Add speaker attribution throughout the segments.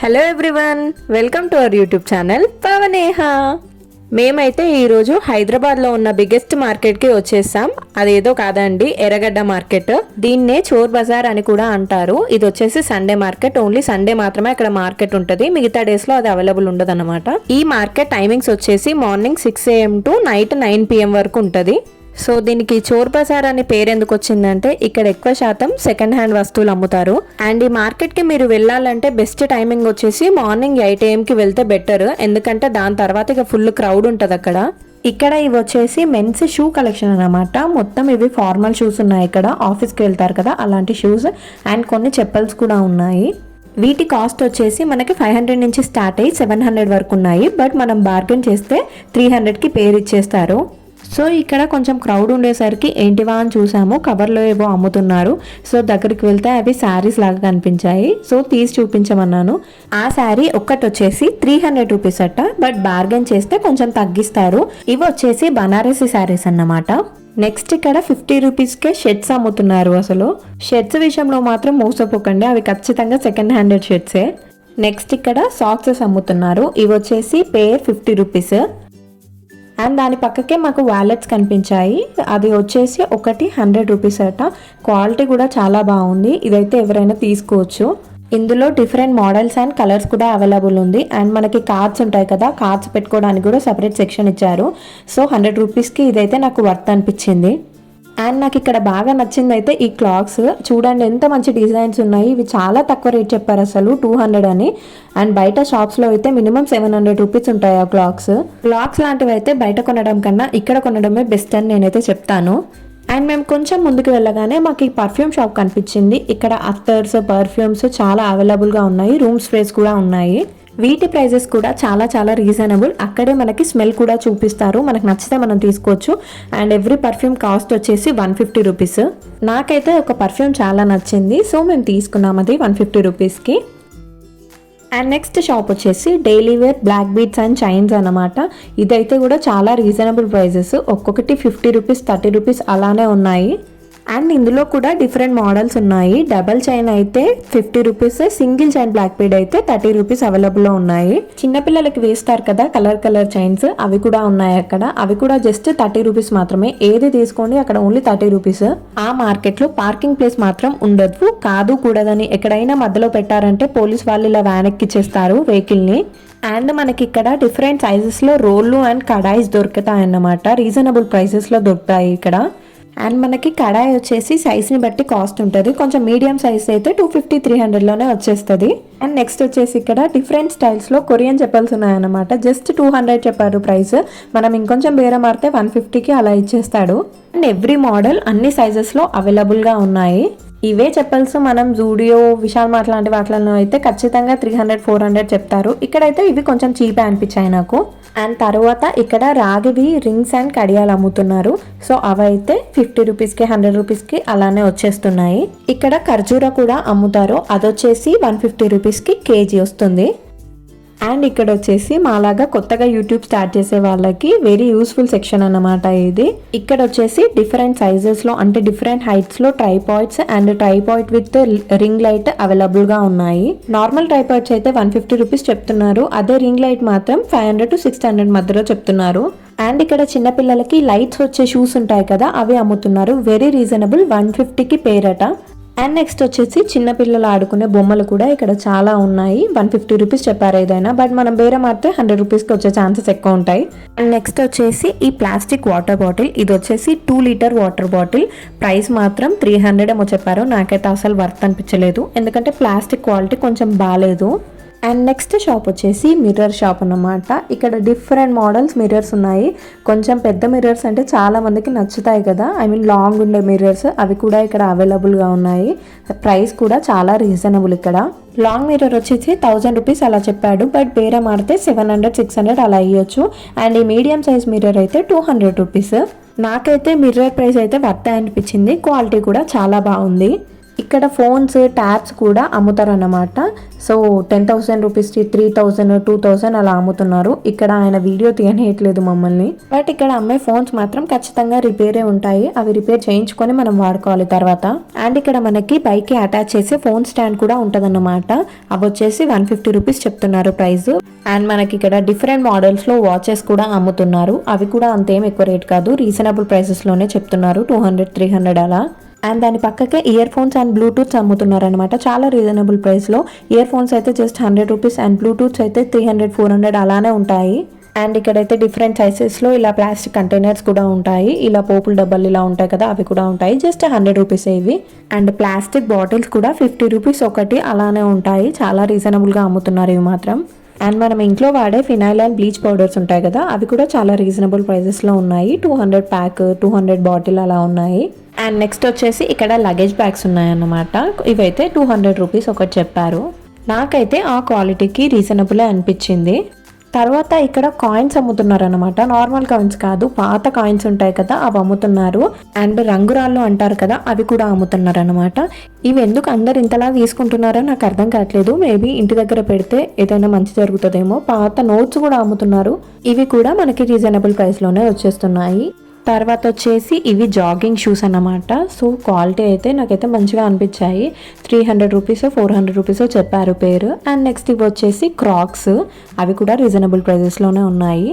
Speaker 1: Hello everyone, welcome to our YouTube channel Pavaneha. మేమైతే ఈరోజు హైదరాబాద్లో ఉన్న బిగ్గెస్ట్ మార్కెట్కి వచ్చేసాం. అదేదో కాదండి, ఎర్రగడ్డ మార్కెట్. దీన్నే చోర్ బజార్ అని కూడా అంటారు. ఇది వచ్చేసి సండే మార్కెట్. ఓన్లీ సండే మాత్రమే అక్కడ మార్కెట్ ఉంటుంది. మిగతా డేస్లో అది అవైలబుల్ ఉండదు అనమాట. ఈ మార్కెట్ టైమింగ్స్ వచ్చేసి morning 6 AM to night 9 PM వరకు ఉంటుంది. సో దీనికి చోర్ బజార్ అనే పేరు ఎందుకు వచ్చిందంటే ఇక్కడ ఎక్కువ శాతం సెకండ్ హ్యాండ్ వస్తువులు అమ్ముతారు. అండ్ ఈ మార్కెట్ కి మీరు వెళ్ళాలంటే బెస్ట్ టైమింగ్ వచ్చేసి మార్నింగ్ 8 AM కి వెళ్తే బెటర్. ఎందుకంటే దాని తర్వాత ఇక ఫుల్ క్రౌడ్ ఉంటుంది అక్కడ. ఇక్కడ ఇవి వచ్చేసి మెన్స్ షూ కలెక్షన్ అన్నమాట. మొత్తం ఇవి ఫార్మల్ షూస్ ఉన్నాయి. ఇక్కడ ఆఫీస్కి వెళ్తారు కదా అలాంటి షూస్ అండ్ కొన్ని చెప్పల్స్ కూడా ఉన్నాయి. వీటి కాస్ట్ వచ్చేసి మనకి 500 నుంచి స్టార్ట్ అయ్యి 700 వరకు ఉన్నాయి. బట్ మనం బార్గెన్ చేస్తే 300కి పేరు ఇచ్చేస్తారు. సో ఇక్కడ కొంచెం క్రౌడ్ ఉండేసరికి ఏంటివా అని చూసాము. కవర్లో ఏవో అమ్ముతున్నారు. సో దగ్గరికి వెళ్తే అవి శారీస్ లాగా కనిపించాయి. సో తీసి చూపించమన్నాను. ఆ శారీ ఒక్కటి వచ్చేసి 300 రూపీస్ అట్ట. బట్ బార్గెన్ చేస్తే కొంచెం తగ్గిస్తారు. ఇవి వచ్చేసి బనారసి శారీస్ అన్నమాట. నెక్స్ట్ ఇక్కడ 50 రూపీస్కే షర్ట్స్ అమ్ముతున్నారు. అసలు షర్ట్స్ విషయంలో మాత్రం మోసపోకండి, అవి ఖచ్చితంగా సెకండ్ హ్యాండెడ్ షర్ట్సే. నెక్స్ట్ ఇక్కడ సాక్సెస్ అమ్ముతున్నారు. ఇవి వచ్చేసి పేర్ 50 రూపీస్. అండ్ దాని పక్కకే మాకు వాలెట్స్ కనిపించాయి. అది వచ్చేసి ఒకటి 100 రూపీస్ అట. క్వాలిటీ కూడా చాలా బాగుంది. ఇదైతే ఎవరైనా తీసుకోవచ్చు. ఇందులో డిఫరెంట్ మోడల్స్ అండ్ కలర్స్ కూడా అవైలబుల్ ఉంది. అండ్ మనకి కార్డ్స్ ఉంటాయి కదా, కార్డ్స్ పెట్టుకోవడానికి కూడా సపరేట్ సెక్షన్ ఇచ్చారు. సో 100 రూపీస్కి ఇదైతే నాకు వర్త్ అనిపించింది. అండ్ నాకు ఇక్కడ బాగా నచ్చింది అయితే ఈ క్లాక్స్ చూడండి, ఎంత మంచి డిజైన్స్ ఉన్నాయి. ఇవి చాలా తక్కువ రేట్ చెప్పారు, అసలు 200 అని. అండ్ బయట షాప్స్లో అయితే మినిమం 700 రూపీస్ ఉంటాయి ఆ క్లాక్స్ లాంటివి అయితే బయట కొనడం కన్నా ఇక్కడ కొనడమే బెస్ట్ అని నేనైతే చెప్తాను. అండ్ మేము కొంచెం ముందుకు వెళ్ళగానే మాకు ఈ పర్ఫ్యూమ్ షాప్ కనిపించింది. ఇక్కడ అత్తర్స్, పర్ఫ్యూమ్స్ చాలా అవైలబుల్గా ఉన్నాయి. రూమ్ స్ప్రేస్ కూడా ఉన్నాయి. వీటి ప్రైజెస్ కూడా చాలా రీజనబుల్. అక్కడే మనకి స్మెల్ కూడా చూపిస్తారు. మనకు నచ్చితే మనం తీసుకోవచ్చు. అండ్ ఎవ్రీ పర్ఫ్యూమ్ కాస్ట్ వచ్చేసి 150 రూపీస్. నాకైతే ఒక పర్ఫ్యూమ్ చాలా నచ్చింది. సో మేము తీసుకున్నాం అది 150 రూపీస్కి. అండ్ నెక్స్ట్ షాప్ వచ్చేసి daily wear black beads and chains అనమాట. ఇదైతే కూడా చాలా రీజనబుల్ ప్రైజెస్. ఒక్కొక్కటి 50 రూపీస్, 30 రూపీస్ అలానే ఉన్నాయి. అండ్ ఇందులో కూడా డిఫరెంట్ మోడల్స్ ఉన్నాయి. డబల్ చైన్ అయితే 50 rupees, single chain black bead అయితే 30 రూపీస్ అవైలబుల్లో ఉన్నాయి. చిన్నపిల్లలకి వేస్తారు కదా కలర్ చైన్స్, అవి కూడా ఉన్నాయి అక్కడ. అవి కూడా జస్ట్ 30 రూపీస్ మాత్రమే. ఏది తీసుకోండి అక్కడ ఓన్లీ 30 రూపీస్. ఆ మార్కెట్లో పార్కింగ్ ప్లేస్ మాత్రం ఉండదు. కాదు కూడదని ఎక్కడైనా మధ్యలో పెట్టారంటే పోలీస్ వాళ్ళు ఇలా వ్యాన్ ఎక్కిచ్చేస్తారు వెహికల్ని. అండ్ మనకి ఇక్కడ డిఫరెంట్ సైజెస్లో రోళ్ళు అండ్ కడాయిస్ దొరుకుతాయి అన్నమాట. రీజనబుల్ ప్రైసెస్లో దొరుకుతాయి ఇక్కడ. అండ్ మనకి కడాయి వచ్చేసి సైజ్ని బట్టి కాస్ట్ ఉంటుంది. కొంచెం మీడియం సైజ్ అయితే 250-300లోనే వచ్చేస్తుంది. అండ్ నెక్స్ట్ వచ్చేసి ఇక్కడ డిఫరెంట్ స్టైల్స్లో కొరియన్ చెప్పల్స్ ఉన్నాయన్నమాట. జస్ట్ 200 చెప్పారు ప్రైస్. మనం ఇంకొంచెం బేరం మారితే 150కి అలా ఇచ్చేస్తాడు. అండ్ ఎవ్రీ మోడల్ అన్ని సైజెస్లో అవైలబుల్గా ఉన్నాయి. ఇవే చెప్పల్స్ మనం జూడియో, విశాల్ మార్ట్ లాంటి వాటిలో అయితే ఖచ్చితంగా 300-400 చెప్తారు. ఇక్కడైతే ఇవి కొంచెం చీప్ అనిపించాయి నాకు. అండ్ తర్వాత ఇక్కడ రాగివి రింగ్స్ అండ్ కడియాలు అమ్ముతున్నారు. సో అవైతే 50 రూపీస్కి, 100 రూపీస్కి అలానే వచ్చేస్తున్నాయి. ఇక్కడ ఖర్జూర కూడా అమ్ముతారు. అదొచ్చేసి 150 రూపీస్కి కేజీ వస్తుంది. అండ్ ఇక్కడ వచ్చేసి మాలాగా కొత్తగా యూట్యూబ్ స్టార్ట్ చేసే వాళ్ళకి వెరీ యూస్ఫుల్ సెక్షన్ అన్నమాట ఇది. ఇక్కడ వచ్చేసి డిఫరెంట్ సైజెస్లో అంటే డిఫరెంట్ హైట్స్లో tripods and tripod with ring light అవైలబుల్గా ఉన్నాయి. నార్మల్ ట్రైపాయిడ్స్ అయితే 150 రూపీస్ చెప్తున్నారు. అదే రింగ్ లైట్ మాత్రం 500-600 మధ్యలో చెప్తున్నారు. అండ్ ఇక్కడ చిన్నపిల్లలకి లైట్స్ వచ్చే షూస్ ఉంటాయి కదా, అవి అమ్ముతున్నారు. వెరీ రీజనబుల్, 150కి పేరట. అండ్ నెక్స్ట్ వచ్చేసి చిన్నపిల్లలు ఆడుకునే బొమ్మలు కూడా ఇక్కడ చాలా ఉన్నాయి. 150 రూపీస్ చెప్పారు ఏదైనా. బట్ మనం బేరం ఆడితే 100 రూపీస్కి వచ్చే ఛాన్సెస్ ఎక్కువ ఉంటాయి. అండ్ నెక్స్ట్ వచ్చేసి ఈ ప్లాస్టిక్ వాటర్ బాటిల్. ఇది వచ్చేసి 2 లీటర్ వాటర్ బాటిల్. ప్రైస్ మాత్రం 300 ఏమో చెప్పారు. నాకైతే అసలు వర్త్ అనిపించలేదు, ఎందుకంటే ప్లాస్టిక్ క్వాలిటీ కొంచెం బాగాలేదు. అండ్ నెక్స్ట్ షాప్ వచ్చేసి మిర్రర్ షాప్ అన్నమాట. ఇక్కడ డిఫరెంట్ మోడల్స్ మిర్రర్స్ ఉన్నాయి. కొంచెం పెద్ద మిర్రర్స్ అంటే చాలా మందికి నచ్చుతాయి కదా, లాంగ్ ఉండే మిర్రర్స్, అవి కూడా ఇక్కడ అవైలబుల్గా ఉన్నాయి. ప్రైస్ కూడా చాలా రీజనబుల్. ఇక్కడ లాంగ్ మిర్రర్ వచ్చేసి 1000 రూపీస్ అలా చెప్పాడు. బట్ బేరం ఆడితే 700-600 అలా ఇవ్వచ్చు. అండ్ ఈ మీడియం సైజ్ మిర్రర్ అయితే 200 రూపీస్. నాకైతే మిర్రర్ ప్రైస్ అయితే వర్త్ అనిపించింది. క్వాలిటీ కూడా చాలా బాగుంది. ఇక్కడ ఫోన్స్ ట్యాబ్స్ కూడా అమ్ముతారన్నమాట. సో 10,000 రూపీస్కి 3,000 2,000 అలా అమ్ముతున్నారు. ఇక్కడ ఆయన వీడియో తీయనియట్లేదు మమ్మల్ని. బట్ ఇక్కడ అమ్మే ఫోన్స్ మాత్రం ఖచ్చితంగా రిపేరే ఉంటాయి. అవి రిపేర్ చేయించుకొని మనం వాడుకోవాలి తర్వాత. అండ్ ఇక్కడ మనకి బైక్కి అటాచ్ చేసే ఫోన్ స్టాండ్ కూడా ఉంటదన్నమాట. అవి వచ్చేసి 150 రూపీస్ చెప్తున్నారు ప్రైస్. అండ్ మనకి ఇక్కడ డిఫరెంట్ మోడల్స్ లో వాచెస్ కూడా అమ్ముతున్నారు. అవి కూడా అంతేం ఎక్కువ రేట్ కాదు, రీజనబుల్ ప్రైసెస్ లోనే చెప్తున్నారు. 200 300 అలా. అండ్ దాని పక్కకే ఇయర్ ఫోన్స్ అండ్ బ్లూటూత్స్ అమ్ముతున్నారు అనమాట. చాలా రీజనబుల్ ప్రైస్లో. ఇయర్ ఫోన్స్ అయితే జస్ట్ 100 రూపీస్ అండ్ బ్లూటూత్స్ అయితే 300 400 అలానే ఉంటాయి. అండ్ ఇక్కడైతే డిఫరెంట్ సైజెస్లో ఇలా ప్లాస్టిక్ కంటైనర్స్ కూడా ఉంటాయి. ఇలా పోపుల డబ్బాలు ఇలా ఉంటాయి కదా, అవి కూడా ఉంటాయి. జస్ట్ 100 రూపీస్ ఇవి. అండ్ ప్లాస్టిక్ బాటిల్స్ కూడా 50 రూపీస్ ఒకటి అలానే ఉంటాయి. చాలా రీజనబుల్గా అమ్ముతున్నారు ఇవి మాత్రం. అండ్ మనం ఇంట్లో వాడే ఫినాయిల్ అండ్ బ్లీచ్ పౌడర్స్ ఉంటాయి కదా, అవి కూడా చాలా రీజనబుల్ ప్రైజెస్లో ఉన్నాయి. 200 ప్యాక్ 200 బాటిల్ అలా ఉన్నాయి. అండ్ నెక్స్ట్ వచ్చేసి ఇక్కడ లగేజ్ బ్యాగ్స్ ఉన్నాయన్నమాట. ఇవైతే 200 రూపీస్ ఒకటి చెప్పారు. నాకైతే ఆ క్వాలిటీకి రీజనబుల్ అనిపించింది. తర్వాత ఇక్కడ కాయిన్స్ అమ్ముతున్నారు అనమాట. నార్మల్ కాయిన్స్ కాదు, పాత కాయిన్స్ ఉంటాయి కదా, అవి అమ్ముతున్నారు. అండ్ రంగురాళ్ళు అంటారు కదా, అవి కూడా అమ్ముతున్నారు అనమాట. ఇవి ఎందుకు అందరు ఇంతలా తీసుకుంటున్నారో నాకు అర్థం కావట్లేదు. మేబీ ఇంటి దగ్గర పెడితే ఏదైనా మంచి జరుగుతుందేమో. పాత నోట్స్ కూడా అమ్ముతున్నారు. ఇవి కూడా మనకి రీజనబుల్ ప్రైస్లోనే వచ్చేస్తున్నాయి. తర్వాత వచ్చేసి ఇవి జాగింగ్ షూస్ అన్నమాట. సో క్వాలిటీ అయితే నాకైతే మంచిగా అనిపించాయి. 300 రూపీస్ 400 రూపీస్ చెప్పారు పేరు. అండ్ నెక్స్ట్ ఇవి వచ్చేసి క్రాక్స్. అవి కూడా రీజనబుల్ ప్రైజెస్లోనే ఉన్నాయి.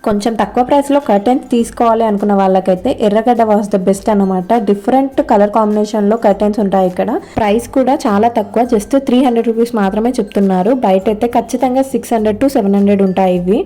Speaker 1: కొంచెం తక్కువ ప్రైస్లో కర్టెన్స్ తీసుకోవాలి అనుకున్న వాళ్ళకైతే ఎర్రగడ్డ వాస్ ద బెస్ట్ అనమాట. డిఫరెంట్ కలర్ కాంబినేషన్లో కర్టెన్స్ ఉంటాయి ఇక్కడ. ప్రైస్ కూడా చాలా తక్కువ, జస్ట్ 300 రూపీస్ మాత్రమే చెప్తున్నారు. బయట అయితే ఖచ్చితంగా 600 to 700 ఉంటాయి ఇవి.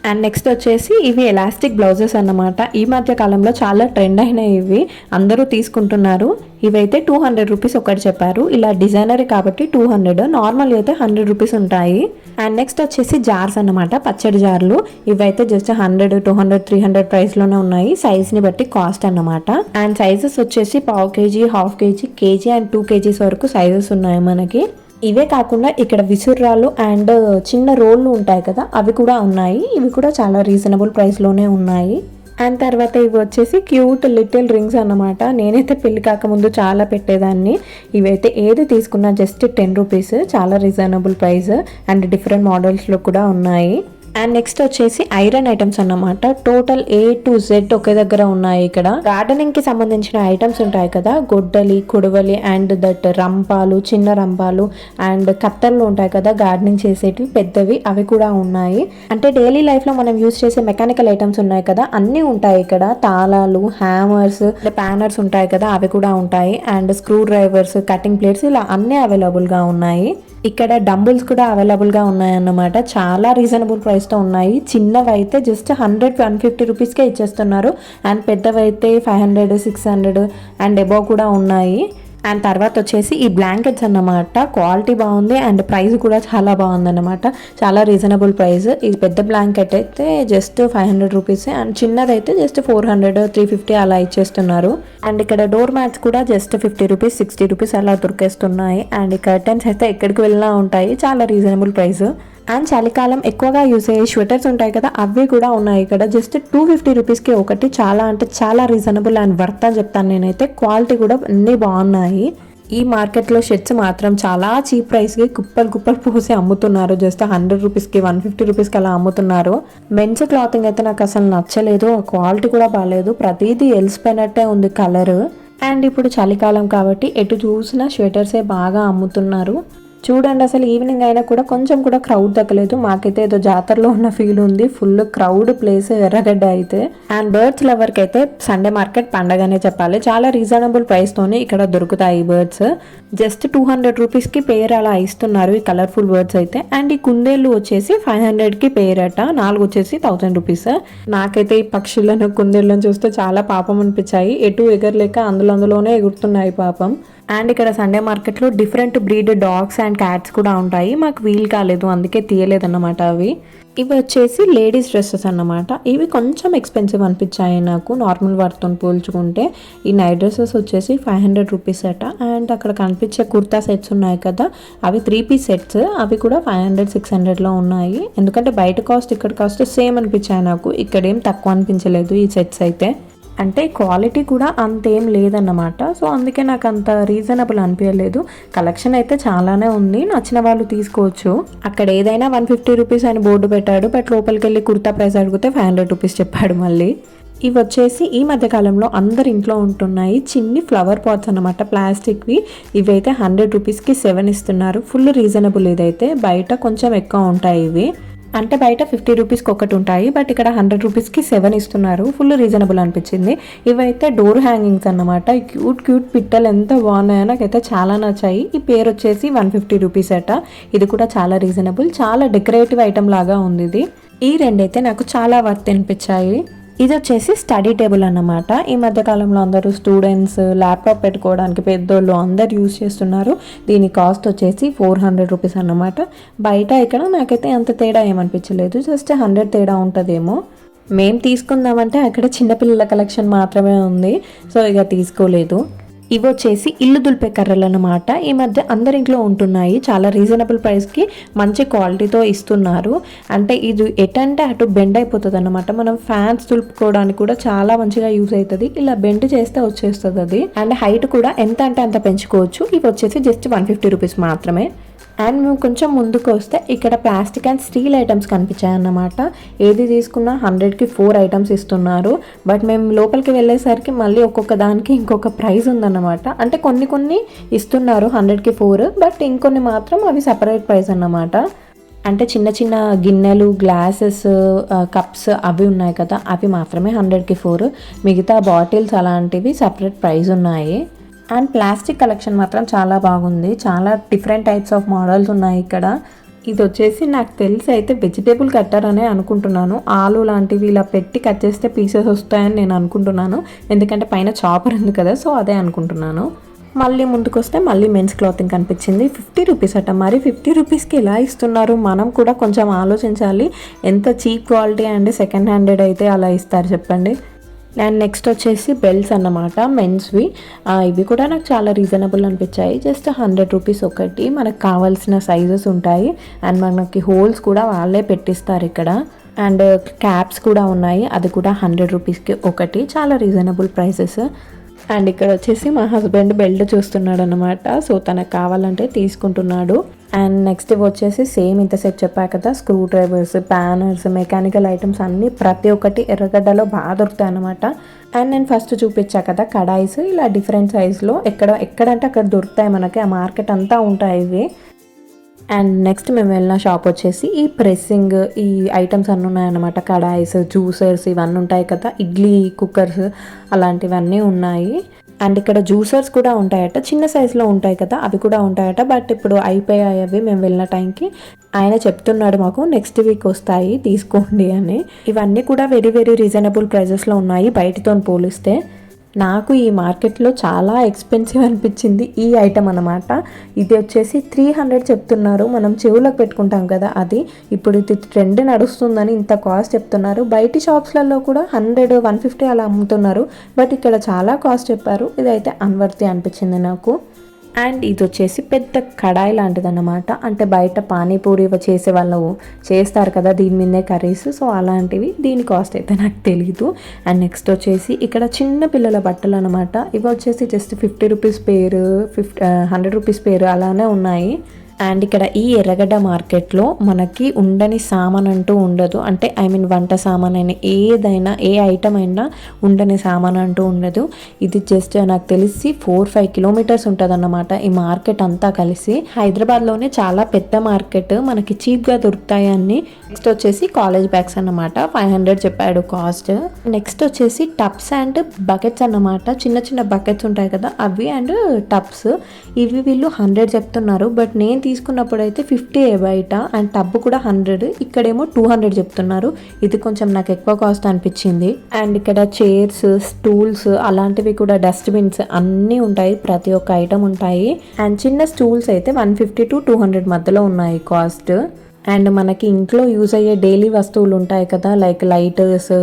Speaker 1: అండ్ నెక్స్ట్ వచ్చేసి ఇవి ఎలాస్టిక్ బ్లౌజెస్ అన్నమాట. ఈ మధ్య కాలంలో చాలా ట్రెండ్ అయినాయి ఇవి, అందరూ తీసుకుంటున్నారు. ఇవైతే 200 రూపీస్ ఒకటి చెప్పారు. ఇలా డిజైనర్ కాబట్టి 200, నార్మల్ అయితే 100 రూపీస్ ఉంటాయి. అండ్ నెక్స్ట్ వచ్చేసి జార్స్ అన్నమాట, పచ్చడి జార్లు. ఇవైతే జస్ట్ 100 200 300 ప్రైస్లోనే ఉన్నాయి. సైజ్ని బట్టి కాస్ట్ అన్నమాట. అండ్ సైజెస్ వచ్చేసి పావు KG, half KG, KG and 2 kgs వరకు సైజెస్ ఉన్నాయి మనకి. ఇవే కాకుండా ఇక్కడ విసుర్రాలు అండ్ చిన్న రోళ్ళు ఉంటాయి కదా, అవి కూడా ఉన్నాయి. ఇవి కూడా చాలా రీజనబుల్ ప్రైస్లోనే ఉన్నాయి. అండ్ తర్వాత ఇవి వచ్చేసి క్యూట్ లిటిల్ రింగ్స్ అన్నమాట. నేనైతే పెళ్లి కాకముందు చాలా పెట్టేదాన్ని. ఇవైతే ఏది తీసుకున్నా జస్ట్ 10 రూపీస్, చాలా రీజనబుల్ ప్రైస్. అండ్ డిఫరెంట్ మోడల్స్లో కూడా ఉన్నాయి. అండ్ నెక్స్ట్ వచ్చేసి ఐరన్ ఐటమ్స్ అన్నమాట. టోటల్ A to Z ఒకే దగ్గర ఉన్నాయి. ఇక్కడ గార్డెనింగ్ కి సంబంధించిన ఐటమ్స్ ఉంటాయి కదా, గొడ్డలి, కొడవలి అండ్ దట్ రంపాలు, చిన్న రంపాలు అండ్ కత్తర్లు ఉంటాయి కదా గార్డెనింగ్ చేసేటివి పెద్దవి, అవి కూడా ఉన్నాయి. అంటే డైలీ లైఫ్ లో మనం యూజ్ చేసే మెకానికల్ ఐటమ్స్ ఉన్నాయి కదా, అన్ని ఉంటాయి ఇక్కడ. తాళాలు, హ్యామర్స్, ప్యానర్స్ ఉంటాయి కదా, అవి కూడా ఉంటాయి. And screw drivers, cutting plates, ఇలా అన్ని అవైలబుల్ గా ఉన్నాయి. ఇక్కడ డంబుల్స్ కూడా అవైలబుల్గా ఉన్నాయన్నమాట. చాలా రీజనబుల్ ప్రైస్తో ఉన్నాయి. చిన్నవి అయితే జస్ట్ 100 150 రూపీస్కే ఇచ్చేస్తున్నారు. అండ్ పెద్దవి అయితే 500 600 అండ్ అబోవ్ కూడా ఉన్నాయి. అండ్ తర్వాత వచ్చేసి ఈ బ్లాంకెట్స్ అన్నమాట. క్వాలిటీ బాగుంది అండ్ ప్రైస్ కూడా చాలా బాగుందన్నమాట. చాలా రీజనబుల్ ప్రైస్. ఇది పెద్ద బ్లాంకెట్ అయితే జస్ట్ 500 రూపీస్ అండ్ చిన్నదైతే జస్ట్ 400 350 అలా ఇచ్చేస్తున్నారు. అండ్ ఇక్కడ డోర్ మ్యాట్స్ కూడా జస్ట్ 50 రూపీస్ 60 రూపీస్ అలా దొరికేస్తున్నాయి. అండ్ ఈ కర్టెన్స్ అయితే ఎక్కడికి వెళ్ళినా ఉంటాయి. చాలా రీజనబుల్ ప్రైస్. అండ్ చలికాలం ఎక్కువగా యూజ్ అయ్యే స్వెటర్స్ ఉంటాయి కదా, అవి కూడా ఉన్నాయి ఇక్కడ. జస్ట్ 250 రూపీస్కి ఒకటి. చాలా అంటే చాలా రీజనబుల్ అండ్ వర్త్ అని చెప్తాను నేనైతే. క్వాలిటీ కూడా అన్నీ బాగున్నాయి. ఈ మార్కెట్లో షర్ట్స్ మాత్రం చాలా చీప్ ప్రైస్కి కుప్పలు పోసి అమ్ముతున్నారు. జస్ట్ 100 రూపీస్కి 150 రూపీస్కి అలా అమ్ముతున్నారు. మెన్స్ క్లాతింగ్ అయితే నాకు అసలు నచ్చలేదు. క్వాలిటీ కూడా బాగాలేదు. ప్రతిదీ ఎలిసిపోయినట్టే ఉంది కలర్. అండ్ ఇప్పుడు చలికాలం కాబట్టి ఎటు చూసినా స్వెటర్సే బాగా అమ్ముతున్నారు. చూడండి, అసలు ఈవినింగ్ అయినా కూడా కొంచెం కూడా క్రౌడ్ తగ్గలేదు. మాకైతే ఏదో జాతరలో ఉన్న ఫీల్ ఉంది. ఫుల్ క్రౌడ్ ప్లేస్ ఎర్రగడ్డ అయితే. అండ్ బర్డ్స్ లవర్కి అయితే సండే మార్కెట్ పండగనే చెప్పాలి. చాలా రీజనబుల్ ప్రైస్తోనే ఇక్కడ దొరుకుతాయి ఈ బర్డ్స్. జస్ట్ 200 రూపీస్కి పేర్ అలా ఇస్తున్నారు ఈ కలర్ఫుల్ బర్డ్స్ అయితే. అండ్ ఈ కుందేళ్ళు వచ్చేసి 500కి పేర్ అట. 4 వచ్చేసి 1000 రూపీస్. నాకైతే ఈ పక్షులను కుందేళ్ళను చూస్తే చాలా పాపం అనిపించాయి. ఎటు ఎగరలేక అందులోనే ఎగురుతున్నాయి పాపం. అండ్ ఇక్కడ సండే మార్కెట్లో different breed dogs and cats కూడా ఉంటాయి. మాకు వీలు కాలేదు, అందుకే తీయలేదన్నమాట అవి. ఇవి వచ్చేసి లేడీస్ డ్రెస్సెస్ అన్నమాట. ఇవి కొంచెం ఎక్స్పెన్సివ్ అనిపించాయి నాకు నార్మల్ వాటితో పోల్చుకుంటే. ఈ నైట్ డ్రెస్సెస్ వచ్చేసి 500 రూపీస్ అట. అండ్ అక్కడ కనిపించే కుర్తా సెట్స్ ఉన్నాయి కదా, అవి 3 piece సెట్స్. అవి కూడా 500 600లో ఉన్నాయి. ఎందుకంటే బయట కాస్ట్ ఇక్కడ కాస్ట్ సేమ్ అనిపించాయి నాకు. ఇక్కడేం తక్కువ అనిపించలేదు ఈ సెట్స్ అయితే. అంటే క్వాలిటీ కూడా అంతేం లేదన్నమాట. సో అందుకే నాకు అంత రీజనబుల్ అనిపించలేదు. కలెక్షన్ అయితే చాలానే ఉంది, నచ్చిన వాళ్ళు తీసుకోవచ్చు. అక్కడ ఏదైనా 150 రూపీస్ అని బోర్డు పెట్టాడు, బట్ లోపలికి వెళ్ళి కుర్తా ప్రైస్ అడిగితే 500 రూపీస్ చెప్పాడు మళ్ళీ. ఇవి వచ్చేసి ఈ మధ్యకాలంలో అందరి ఇంట్లో ఉంటున్నాయి చిన్ని ఫ్లవర్ పాట్స్ అన్నమాట, ప్లాస్టిక్వి. ఇవైతే 100 రూపీస్కి 7 ఇస్తున్నారు. Full reasonable. ఇదైతే బయట కొంచెం ఎక్కువ ఉంటాయి ఇవి, అంటే బయట 50 రూపీస్కి ఒకటి ఉంటాయి, బట్ ఇక్కడ 100 రూపీస్కి 7 ఇస్తున్నారు. ఫుల్ రీజనబుల్ అనిపించింది. ఇవైతే డోర్ హ్యాంగింగ్స్ అన్నమాట. క్యూట్ పిట్టలు ఎంత బాగున్నాయో నాకైతే చాలా నచ్చాయి. ఈ పేరు వచ్చేసి 150 రూపీస్ అట. ఇది కూడా చాలా రీజనబుల్, చాలా డెకరేటివ్ ఐటమ్ లాగా ఉంది ఇది. ఈ రెండైతే నాకు చాలా వర్త్ అనిపించాయి. ఇది వచ్చేసి స్టడీ టేబుల్ అన్నమాట. ఈ మధ్యకాలంలో అందరూ స్టూడెంట్స్ ల్యాప్టాప్ పెట్టుకోవడానికి పెద్దోళ్ళు అందరు యూజ్ చేస్తున్నారు. దీని కాస్ట్ వచ్చేసి 400 రూపీస్ అన్నమాట. బయట ఇక్కడ నాకైతే అంత తేడా ఏమనిపించలేదు, జస్ట్ 100 తేడా ఉంటుందేమో. మేము తీసుకుందామంటే అక్కడ చిన్నపిల్లల కలెక్షన్ మాత్రమే ఉంది, సో ఇక తీసుకోలేదు. ఇవి వచ్చేసి ఇల్లు దులిపే కర్రలు అన్నమాట. ఈ మధ్య అందరింట్లో ఉంటున్నాయి, చాలా రీజనబుల్ ప్రైస్కి మంచి క్వాలిటీతో ఇస్తున్నారు. అంటే ఇది ఎటంటే అటు బెండ్ అయిపోతుంది అన్నమాట. మనం ఫ్యాన్స్ దులుపుకోవడానికి కూడా చాలా మంచిగా యూజ్ అవుతుంది. ఇలా బెండ్ చేస్తే వచ్చేస్తుంది అది. అండ్ హైట్ కూడా ఎంత అంటే అంత పెంచుకోవచ్చు. ఇవి వచ్చేసి జస్ట్ 150 రూపీస్ మాత్రమే. అండ్ మేము కొంచెం ముందుకు వస్తే ఇక్కడ ప్లాస్టిక్ అండ్ స్టీల్ ఐటమ్స్ కనిపించాయి అన్నమాట. ఏది తీసుకున్నా 100కి 4 ఐటమ్స్ ఇస్తున్నారు. బట్ మేము లోపలికి వెళ్ళేసరికి మళ్ళీ ఒక్కొక్క దానికి ఇంకొక ప్రైస్ ఉందన్నమాట. అంటే కొన్ని ఇస్తున్నారు 100కి 4, బట్ ఇంకొన్ని మాత్రం అవి సపరేట్ ప్రైస్ అన్నమాట. అంటే చిన్న చిన్న గిన్నెలు, గ్లాసెస్, కప్స్ అవి ఉన్నాయి కదా, అవి మాత్రమే 100కి 4. మిగతా బాటిల్స్ అలాంటివి సపరేట్ ప్రైస్ ఉన్నాయి. అండ్ ప్లాస్టిక్ కలెక్షన్ మాత్రం చాలా బాగుంది. చాలా డిఫరెంట్ టైప్స్ ఆఫ్ మోడల్స్ ఉన్నాయి ఇక్కడ. ఇది వచ్చేసి నాకు తెలిసి అయితే వెజిటేబుల్ కట్టర్ అనే అనుకుంటున్నాను. ఆలు లాంటివి ఇలా పెట్టి కట్ చేస్తే పీసెస్ వస్తాయని నేను అనుకుంటున్నాను, ఎందుకంటే పైన చాపర్ ఉంది కదా, సో అదే అనుకుంటున్నాను. మళ్ళీ ముందుకు వస్తే మళ్ళీ మెన్స్ క్లాతింగ్ కనిపించింది. 50 రూపీస్ అట. మరి 50 రూపీస్కి ఎలా ఇస్తున్నారు? మనం కూడా కొంచెం ఆలోచించాలి. ఎంత cheap quality and second handed అయితే అలా ఇస్తారు చెప్పండి. అండ్ నెక్స్ట్ వచ్చేసి బెల్ట్స్ అన్నమాట, మెన్స్వి. ఇవి కూడా నాకు చాలా రీజనబుల్ అనిపించాయి. జస్ట్ 100 రూపీస్ ఒకటి. మనకు కావాల్సిన సైజెస్ ఉంటాయి అండ్ మనకి హోల్స్ కూడా వాళ్ళే పెట్టిస్తారు ఇక్కడ. అండ్ క్యాప్స్ కూడా ఉన్నాయి, అది కూడా 100 రూపీస్కి ఒకటి. చాలా రీజనబుల్ ప్రైసెస్. అండ్ ఇక్కడ వచ్చేసి మా హస్బెండ్ బెల్ట్ చూస్తున్నాడు అనమాట. సో తనకు కావాలంటే తీసుకుంటున్నాడు. అండ్ నెక్స్ట్ వచ్చేసి సేమ్ ఇంతసేపు చెప్పా కదా, స్క్రూ డ్రైవర్స్, ప్యానర్స్, మెకానికల్ ఐటమ్స్ అన్నీ ప్రతి ఒక్కటి ఎర్రగడ్డలో బాగా దొరుకుతాయి అనమాట. అండ్ నేను ఫస్ట్ చూపించా కదా కడాయిస్, ఇలా డిఫరెంట్ సైజ్లో ఎక్కడంటే అక్కడ దొరుకుతాయి మనకి. ఆ మార్కెట్ అంతా ఉంటాయి ఇవి. అండ్ నెక్స్ట్ మేము వెళ్ళిన షాప్ వచ్చేసి ఈ ప్రెస్సింగ్, ఈ ఐటమ్స్ అన్నీ ఉన్నాయన్నమాట. కడాయిస్, జ్యూసర్స్ ఇవన్నీ ఉంటాయి కదా, ఇడ్లీ కుక్కర్స్ అలాంటివన్నీ ఉన్నాయి. అండ్ ఇక్కడ జ్యూసర్స్ కూడా ఉంటాయట, చిన్న సైజులో ఉంటాయి కదా, అవి కూడా ఉంటాయట. బట్ ఇప్పుడు అయిపోయాయి అవి మేము వెళ్ళిన టైంకి. ఆయన చెప్తున్నాడు మాకు నెక్స్ట్ వీక్ వస్తాయి తీసుకోండి అని. ఇవన్నీ కూడా వెరీ వెరీ రీజనబుల్ ప్రైజెస్లో ఉన్నాయి బయటతో పోలిస్తే. నాకు ఈ మార్కెట్లో చాలా ఎక్స్పెన్సివ్ అనిపించింది ఈ ఐటమ్ అనమాట. ఇది వచ్చేసి 300 చెప్తున్నారు. మనం చెవులకు పెట్టుకుంటాం కదా అది. ఇప్పుడు ఇది ట్రెండ్ నడుస్తుందని ఇంత కాస్ట్ చెప్తున్నారు. బయటి షాప్స్లలో కూడా 100, 150 అలా అమ్ముతున్నారు. బట్ ఇక్కడ చాలా కాస్ట్ చెప్పారు. ఇదైతే అన్వర్తి అనిపించింది నాకు. అండ్ ఇది వచ్చేసి పెద్ద కడాయి లాంటిది అన్నమాట. అంటే బయట పానీపూరి చేసే వాళ్ళు చేస్తారు కదా దీని మీదే కర్రీస్, సో అలాంటివి. దీని కాస్ట్ అయితే నాకు తెలీదు. అండ్ నెక్స్ట్ వచ్చేసి ఇక్కడ చిన్న పిల్లల బట్టలు అనమాట. ఇవి వచ్చేసి జస్ట్ 50 రూపీస్ పేరు, 100 రూపీస్ పేరు అలానే ఉన్నాయి. అండ్ ఇక్కడ ఈ ఎర్రగడ్డ మార్కెట్లో మనకి ఉండని సామాన్ అంటూ ఉండదు. అంటే వంట సామాన్ అయినా ఏదైనా ఏ ఐటమ్ అయినా ఉండని సామాన్ అంటూ ఉండదు. ఇది జస్ట్ నాకు తెలిసి 4-5 కిలోమీటర్స్ ఉంటుంది అన్నమాట ఈ మార్కెట్ అంతా కలిసి. హైదరాబాద్లోనే చాలా పెద్ద మార్కెట్, మనకి చీప్గా దొరుకుతాయి అన్ని. నెక్స్ట్ వచ్చేసి కాలేజ్ బ్యాగ్స్ అన్నమాట, 500 చెప్పాడు కాస్ట్. నెక్స్ట్ వచ్చేసి టబ్స్ అండ్ బకెట్స్ అన్నమాట. చిన్న చిన్న బకెట్స్ ఉంటాయి కదా అవి అండ్ టబ్స్. ఇవి వీళ్ళు 100 చెప్తున్నారు. బట్ నేను తీసుకున్నప్పుడు అయితే 50 బయట. అండ్ టబ్ కూడా 100, ఇక్కడేమో 200 చెప్తున్నారు. ఇది కొంచెం నాకు ఎక్కువ కాస్ట్ అనిపించింది. అండ్ ఇక్కడ చైర్స్, స్టూల్స్ అలాంటివి కూడా, డస్ట్బిన్స్ అన్నీ ఉంటాయి, ప్రతి ఒక్క ఐటమ్ ఉంటాయి. అండ్ చిన్న స్టూల్స్ అయితే 150 to 200 మధ్యలో ఉన్నాయి కాస్ట్. అండ్ మనకి ఇంట్లో యూజ్ అయ్యే డైలీ వస్తువులు ఉంటాయి కదా, లైక్ లైటర్స్,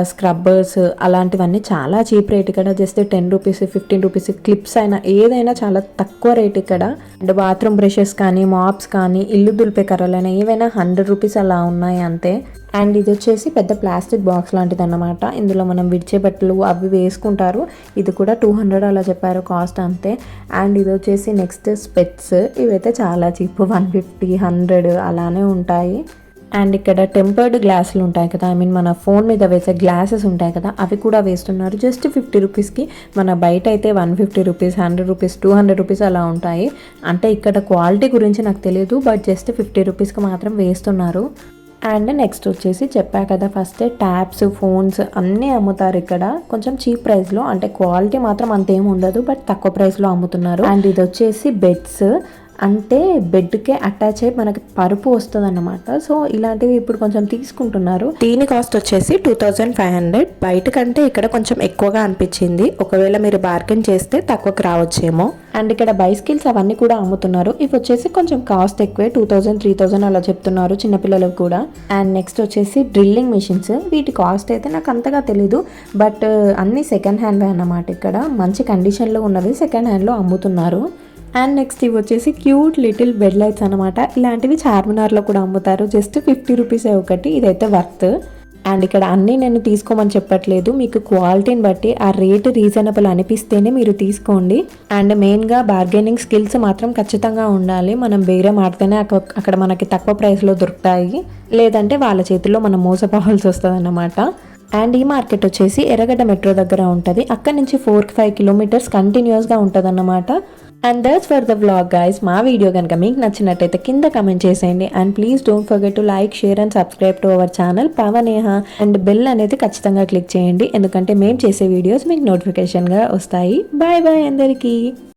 Speaker 1: స్క్రబ్బర్స్ అలాంటివన్నీ చాలా చీప్ రేట్ ఇక్కడ. Just 10 rupees, 15 rupees. క్లిప్స్ అయినా ఏదైనా చాలా తక్కువ రేట్ ఇక్కడ. అండ్ బాత్రూమ్ బ్రషెస్ కానీ, మాప్స్ కానీ, ఇల్లు దులిపే కర్రలైనా ఏవైనా 100 రూపీస్ అలా ఉన్నాయి అంతే. అండ్ ఇది వచ్చేసి పెద్ద ప్లాస్టిక్ బాక్స్ లాంటిది అన్నమాట. ఇందులో మనం విడిచే బట్టలు అవి వేసుకుంటారు. ఇది కూడా 200 అలా చెప్పారు కాస్ట్ అంతే. అండ్ ఇది వచ్చేసి నెక్స్ట్ స్పెట్స్. ఇవైతే చాలా చీప్, 150, 100 అలానే ఉంటాయి. అండ్ ఇక్కడ టెంపర్డ్ గ్లాసులు ఉంటాయి కదా, మన ఫోన్ మీద వేసే గ్లాసెస్ ఉంటాయి కదా, అవి కూడా వేస్తున్నారు జస్ట్ 50 రూపీస్కి. మన బయట అయితే 150 రూపీస్, 100 రూపీస్, 200 రూపీస్ అలా ఉంటాయి. అంటే ఇక్కడ క్వాలిటీ గురించి నాకు తెలియదు, బట్ జస్ట్ 50 రూపీస్కి మాత్రం వేస్తున్నారు. అండ్ నెక్స్ట్ వచ్చేసి చెప్పా కదా ఫస్ట్, ట్యాబ్స్, ఫోన్స్ అన్నీ అమ్ముతారు ఇక్కడ కొంచెం చీప్ ప్రైస్లో. అంటే క్వాలిటీ మాత్రం అంతేం ఉండదు, బట్ తక్కువ ప్రైస్లో అమ్ముతున్నారు. అండ్ ఇది వచ్చేసి బెడ్స్, అంటే బెడ్కే అటాచ్ అయ్యి మనకి పరుపు వస్తుంది అన్నమాట. సో ఇలాంటివి ఇప్పుడు కొంచెం తీసుకుంటున్నారు. దీని కాస్ట్ వచ్చేసి 2500. బయట కంటే ఇక్కడ కొంచెం ఎక్కువగా అనిపించింది. ఒకవేళ మీరు బార్గెన్ చేస్తే తక్కువకి రావచ్చేమో. అండ్ ఇక్కడ బైస్కిల్స్ అవన్నీ కూడా అమ్ముతున్నారు. ఇవి వచ్చేసి కొంచెం కాస్ట్ ఎక్కువే, 2000, 3000 అలా చెప్తున్నారు చిన్నపిల్లలకు కూడా. అండ్ నెక్స్ట్ వచ్చేసి డ్రిల్లింగ్ మిషన్స్. వీటి కాస్ట్ అయితే నాకు అంతగా తెలీదు, బట్ అన్ని సెకండ్ హ్యాండ్వే అన్నమాట. ఇక్కడ మంచి కండిషన్లో ఉన్నవి సెకండ్ హ్యాండ్లో అమ్ముతున్నారు. అండ్ నెక్స్ట్ ఇవి వచ్చేసి క్యూట్ లిటిల్ బెడ్ లైట్స్ అనమాట. ఇలాంటివి చార్మినార్లో కూడా అమ్ముతారు. జస్ట్ 50 రూపీసే ఒకటి. ఇదైతే వర్త్. అండ్ ఇక్కడ అన్నీ నేను తీసుకోమని చెప్పట్లేదు, మీకు క్వాలిటీని బట్టి ఆ రేట్ రీజనబుల్ అనిపిస్తేనే మీరు తీసుకోండి. అండ్ మెయిన్గా బార్గెనింగ్ స్కిల్స్ మాత్రం ఖచ్చితంగా ఉండాలి. మనం బేరం ఆడితేనే అక్కడ మనకి తక్కువ ప్రైస్లో దొరుకుతాయి, లేదంటే వాళ్ళ చేతుల్లో మనం మోసపోవాల్సి వస్తుంది అన్నమాట. అండ్ ఈ మార్కెట్ వచ్చేసి ఎర్రగడ్డ మెట్రో దగ్గర ఉంటుంది. అక్కడ నుంచి 4-5 కిలోమీటర్స్ కంటిన్యూస్గా ఉంటుంది అన్నమాట. And that's for the vlog guys. మా వీడియో కనుక మీకు నచ్చినట్టయితే కింద కమెంట్ చేసేయండి. And please don't forget to like, share and subscribe to our channel Pavaneha. And bell అనేది ఖచ్చితంగా క్లిక్ చేయండి, ఎందుకంటే మేము చేసే వీడియోస్ మీకు నోటిఫికేషన్గా వస్తాయి. బాయ్ బాయ్ అందరికీ.